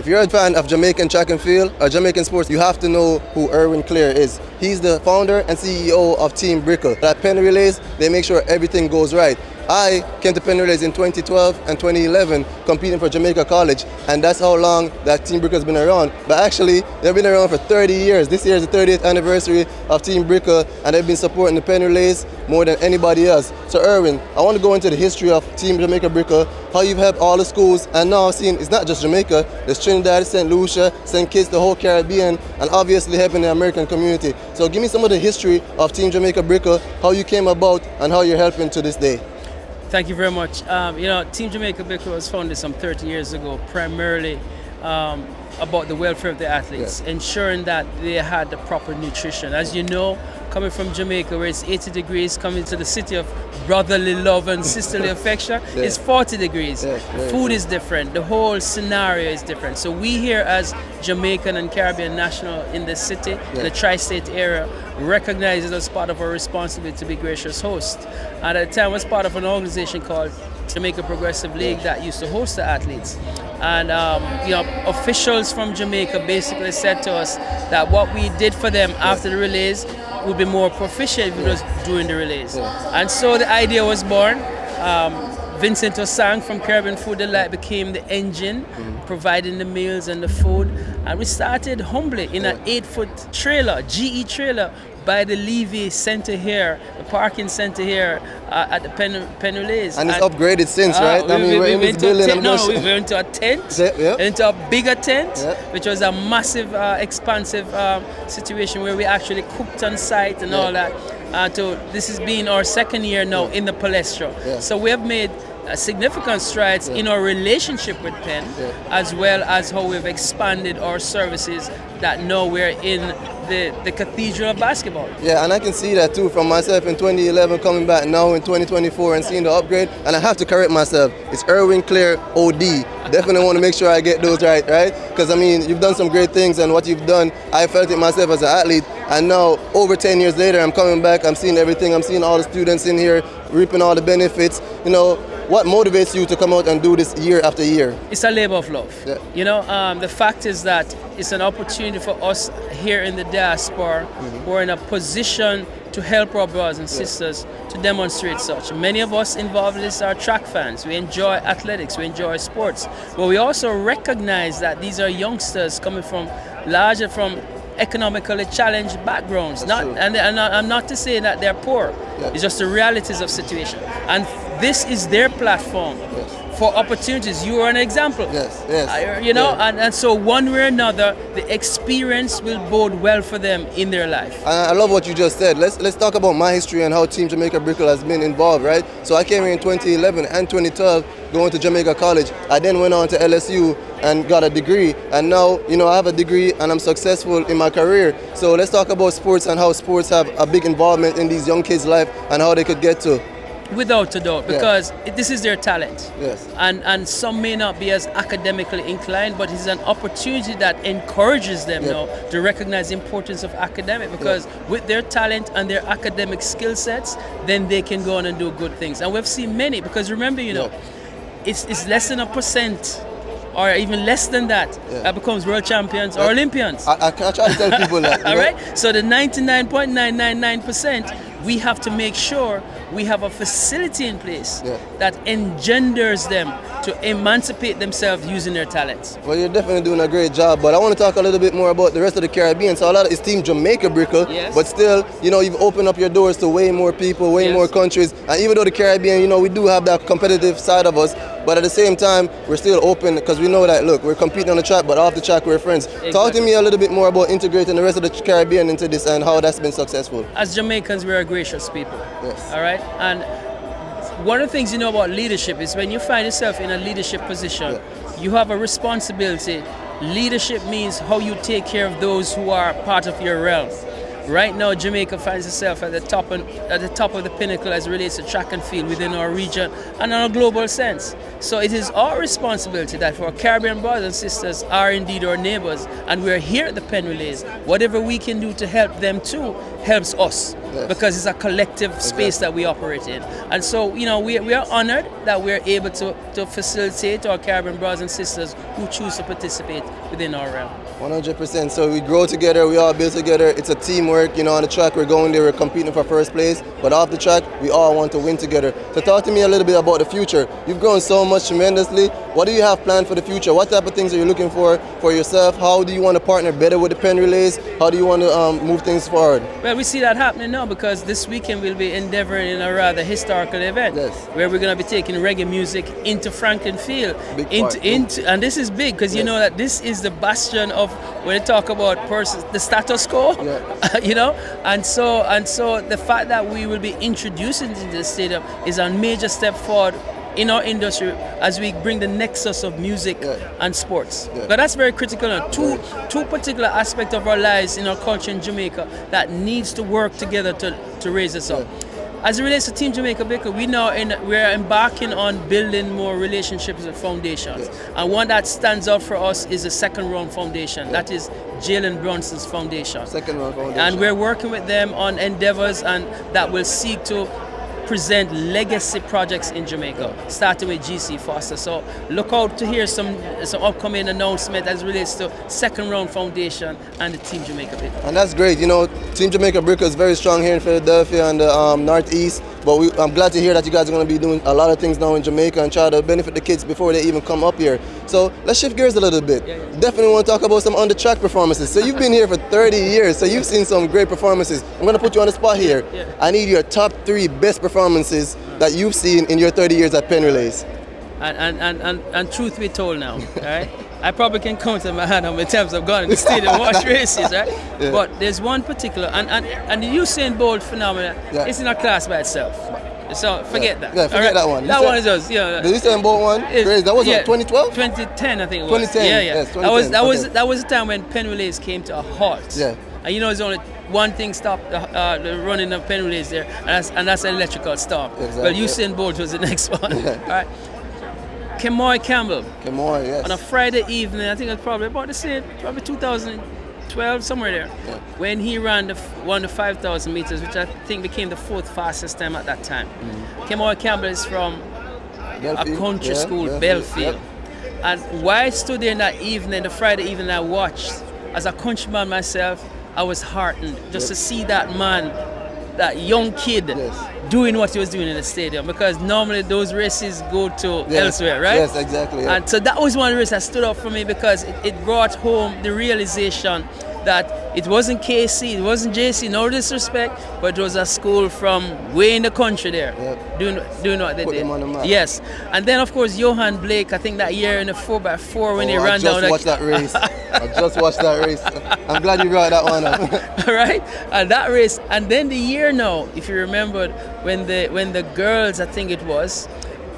if you're a fan of Jamaican track and field or Jamaican sports, you have to know who Irwin Clare is. He's the founder and CEO of Team Brickle. At Penn Relays, they make sure everything goes right. I came to Penn Relays in 2012 and 2011 competing for Jamaica College, and that's how long that Team Brickle has been around. But actually, they've been around for 30 years. This year is the 30th anniversary of Team Brickle, and they've been supporting the Penn Relays more than anybody else. So Irwin, I want to go into the history of Team Jamaica Brickle, how you've helped all the schools, and now I've seen it's not just Jamaica, there's Trinidad, St. Lucia, St. Kitts, the whole Caribbean, and obviously helping the American community. So give me some of the history of Team Jamaica Brickle, how you came about, and how you're helping to this day. Thank you very much. Team Jamaica Bickle was founded some 30 years ago, primarily about the welfare of the athletes, ensuring that they had the proper nutrition. As you know, coming from Jamaica, where it's 80 degrees, coming to the city of brotherly love and sisterly affection, it's 40 degrees. Food is different. The whole scenario is different. So we here as Jamaican and Caribbean national in the city, in the tri-state area, recognize it as part of our responsibility to be gracious host. And at the time, I was part of an organization called Jamaica Progressive League that used to host the athletes. And officials from Jamaica basically said to us that what we did for them after the relays would be more proficient if we was doing the relays. And so the idea was born. Vincent Osang from Caribbean Food Delight became the engine, providing the meals and the food. And we started humbly in an 8-foot trailer, GE trailer, by the Levy Center here, the parking center here at the Penn Relays. And it's upgraded since, right? We went to a tent, into a bigger tent, which was a massive, expansive situation where we actually cooked on site and all that. This has been our second year now in the Palestra. So we have made significant strides in our relationship with Penn, as well as how we've expanded our services that now we're in the cathedral of basketball. Yeah, and I can see that too from myself in 2011 coming back now in 2024 and seeing the upgrade. And I have to correct myself. It's Irwin Clare OD. Definitely want to make sure I get those right? Because I mean, you've done some great things, and what you've done, I felt it myself as an athlete. And now, over 10 years later, I'm coming back, I'm seeing everything, I'm seeing all the students in here reaping all the benefits. What motivates you to come out and do this year after year? It's a labor of love. The fact is that it's an opportunity for us here in the diaspora who are in a position to help our brothers and sisters to demonstrate such. Many of us involved in this are track fans. We enjoy athletics, we enjoy sports, but we also recognize that these are youngsters coming from economically challenged backgrounds. I'm not to say that they're poor. It's just the realities of situation. And this is their platform for opportunities. You are an example. And so one way or another, the experience will bode well for them in their life. I love what you just said. Let's talk about my history and how Team Jamaica Brickle has been involved, right? So I came here in 2011 and 2012 going to Jamaica College. I then went on to LSU and got a degree, and now I have a degree and I'm successful in my career. So let's talk about sports and how sports have a big involvement in these young kids' life and how they could get to. Without a doubt, because this is their talent. And some may not be as academically inclined, but it's an opportunity that encourages them now to recognize the importance of academic, because with their talent and their academic skill sets, then they can go on and do good things. And we've seen many, because remember, it's less than 1%, or even less than that, that becomes world champions or Olympians. I try to tell people that. All right? So the 99.999%, we have to make sure we have a facility in place that engenders them to emancipate themselves using their talents. Well, you're definitely doing a great job, but I want to talk a little bit more about the rest of the Caribbean. So a lot of it's Team Jamaica Brickle, but still, you've opened up your doors to way more people, way more countries. And even though the Caribbean, we do have that competitive side of us, but at the same time, we're still open because we know that, look, we're competing on the track, but off the track, we're friends. Talk to me a little bit more about integrating the rest of the Caribbean into this and how that's been successful. As Jamaicans, we're a gracious people. All right? And one of the things you know about leadership is when you find yourself in a leadership position, you have a responsibility. Leadership means how you take care of those who are part of your realm. Right now, Jamaica finds itself at the top of the pinnacle as it relates to track and field within our region and on a global sense. So it is our responsibility that for our Caribbean brothers and sisters are indeed our neighbors, and we are here at the Penn Relays. Whatever we can do to help them too helps us. Yes. Because it's a collective space that we operate in. And so, we are honored that we're able to facilitate our Caribbean brothers and sisters who choose to participate within our realm. 100%. So we grow together, we all build together. It's a teamwork. On the track we're going there, we're competing for first place. But off the track, we all want to win together. So talk to me a little bit about the future. You've grown so much tremendously. What do you have planned for the future? What type of things are you looking for yourself? How do you want to partner better with the Penn Relays? How do you want to move things forward? Well, we see that happening now because this weekend we'll be endeavoring in a rather historical event where we're going to be taking reggae music into Franklin Field. And this is big because you know that this is the bastion of when they talk about the status quo, and so the fact that we will be introducing into the stadium is a major step forward in our industry as we bring the nexus of music and sports. But that's very critical. And two particular aspects of our lives in our culture in Jamaica that needs to work together to raise us up. As it relates to Team Jamaica Bickle, we're embarking on building more relationships and foundations. And one that stands out for us is the Second Round Foundation. That is Jalen Brunson's foundation. Second Round Foundation. And we're working with them on endeavors and that will seek to present legacy projects in Jamaica, starting with GC Foster. So look out to hear some upcoming announcement as it relates to Second Round Foundation and the Team Jamaica Bickle. And that's great. Team Jamaica Brickle is very strong here in Philadelphia and the Northeast. But I'm glad to hear that you guys are going to be doing a lot of things now in Jamaica and try to benefit the kids before they even come up here. So let's shift gears a little bit. Definitely want to talk about some on-the-track performances. So you've been here for 30 years, so you've seen some great performances. I'm going to put you on the spot here. I need your top 3 best performances that you've seen in your 30 years at Penn Relays. And truth be told now, right? I probably can count on my hand how many times I've gone in the stadium and watched races, right? But there's one particular, and the Usain Bolt phenomenon, it's in a class by itself. So forget that. Yeah, forget that one. That one is us. The Usain Bolt one, crazy. That was 2012? 2010, I think it was. 2010. Yes, 2010. That was the time when Penn Relays came to a halt. Yeah. And there's only one thing stopped the running of Penn Relays there, and that's an electrical storm. Exactly. Well, Usain Bolt was the next one. All right. Kemoy Campbell. Kemoy, yes. On a Friday evening, I think it was probably about the same, probably 2012, somewhere there, when he won the 5,000 meters, which I think became the 4th fastest time at that time. Kemoy Campbell is from a country school, Belfield. And while I stood there in that evening, the Friday evening, I watched, as a countryman myself, I was heartened just to see that man, that young kid, doing what he was doing in the stadium, because normally those races go to elsewhere, right? Yes, exactly. And so that was one race that stood out for me because it brought home the realization that it wasn't KC, it wasn't JC, no disrespect, but it was a school from way in the country there, doing what they Put did. them on the map. Yes, and then of course Johan Blake, I think that year in the 4x4 when he ran down. I just watched that race. I just watched that race. I'm glad you brought that one up. Right, and that race, and then the year now, if you remembered, when the girls, I think it was,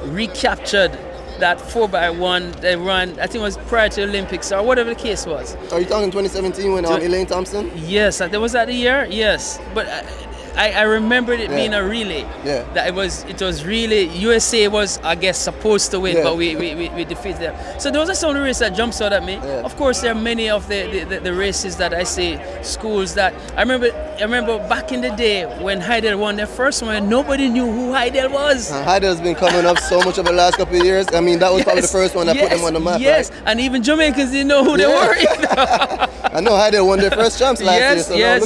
recaptured that 4x1 they ran, I think it was prior to the Olympics or whatever the case was. Are you talking 2017 when Elaine Thompson? Yes, that was that the year. Yes, but I remembered it being a relay. That it was really USA was, I guess, supposed to win, but we defeated them. So those are some of the races that jumps out at me. Of course, there are many of the races that I see schools that I remember back in the day when Heidel won their first one, nobody knew who Heidel was. Heidel's been coming up so much over the last couple of years. I mean, that was probably the first one that put them on the map. Yes, right? And even Jamaicans didn't know who they were. I know Heidel won their first champs last year.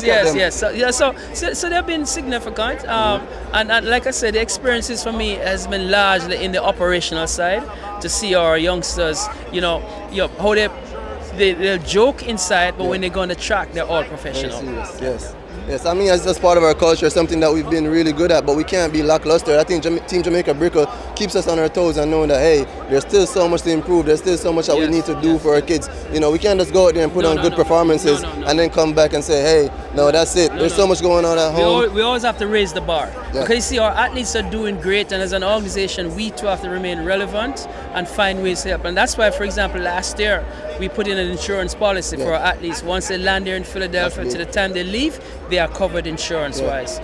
So yes. So they've been significant, and like I said, the experiences for me has been largely in the operational side to see our youngsters, how they joke inside, but when they go on the track, they're all professional. Yes, I mean, it's just part of our culture, something that we've been really good at, but we can't be lackluster. I think Team Jamaica Brickle keeps us on our toes and knowing that, hey, there's still so much to improve, there's still so much that we need to do for our kids. We can't just go out there and put on good performances and then come back and say, hey, no, that's it. There's so much going on at home. We always have to raise the bar. Because you see, our athletes are doing great, and as an organization, we too have to remain relevant and find ways to help. And that's why, for example, last year, we put in an insurance policy for our athletes. Once they land here in Philadelphia, to the time they leave, they are covered insurance-wise.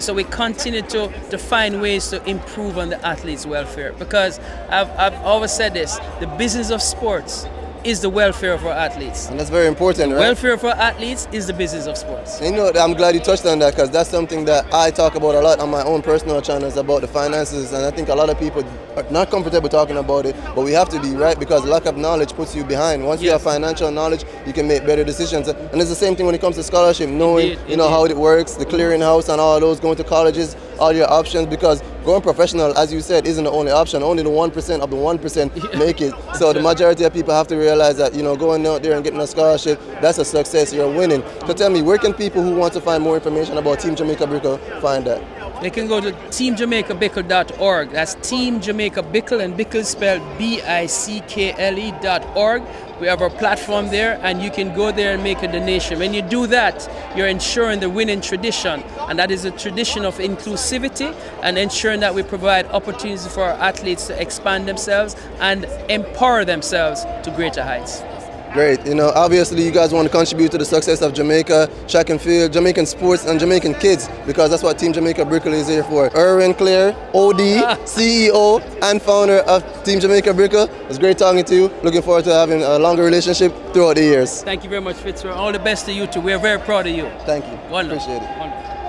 So we continue to find ways to improve on the athletes' welfare. Because I've always said this: the business of sports is the welfare of our athletes. And that's very important, right? Welfare of our athletes is the business of sports. And I'm glad you touched on that, because that's something that I talk about a lot on my own personal channels about the finances, and I think a lot of people are not comfortable talking about it, but we have to be, right? Because lack of knowledge puts you behind. Once you have financial knowledge, you can make better decisions. And it's the same thing when it comes to scholarship, knowing how it works, the clearinghouse and all those, going to colleges, all your options, because going professional, as you said, isn't the only option. Only the 1% of the 1% make it. So the majority of people have to realize that, going out there and getting a scholarship, that's a success. You're winning. So tell me, where can people who want to find more information about Team Jamaica Brickle find that? They can go to teamjamaicabickle.org. That's Team Jamaica Bickle, and Bickle spelled BICKLE.org. We have our platform there, and you can go there and make a donation. When you do that, you're ensuring the winning tradition, and that is a tradition of inclusivity and ensuring that we provide opportunities for our athletes to expand themselves and empower themselves to greater heights. Great. Obviously you guys want to contribute to the success of Jamaica, track and field, Jamaican sports, and Jamaican kids, because that's what Team Jamaica Brickle is here for. Irwin, Clare, OD, CEO, and founder of Team Jamaica Brickle. It's great talking to you. Looking forward to having a longer relationship throughout the years. Thank you very much, Fitzroy. All the best to you too. We are very proud of you. Thank you. Wonderful. Appreciate it. Wonderful.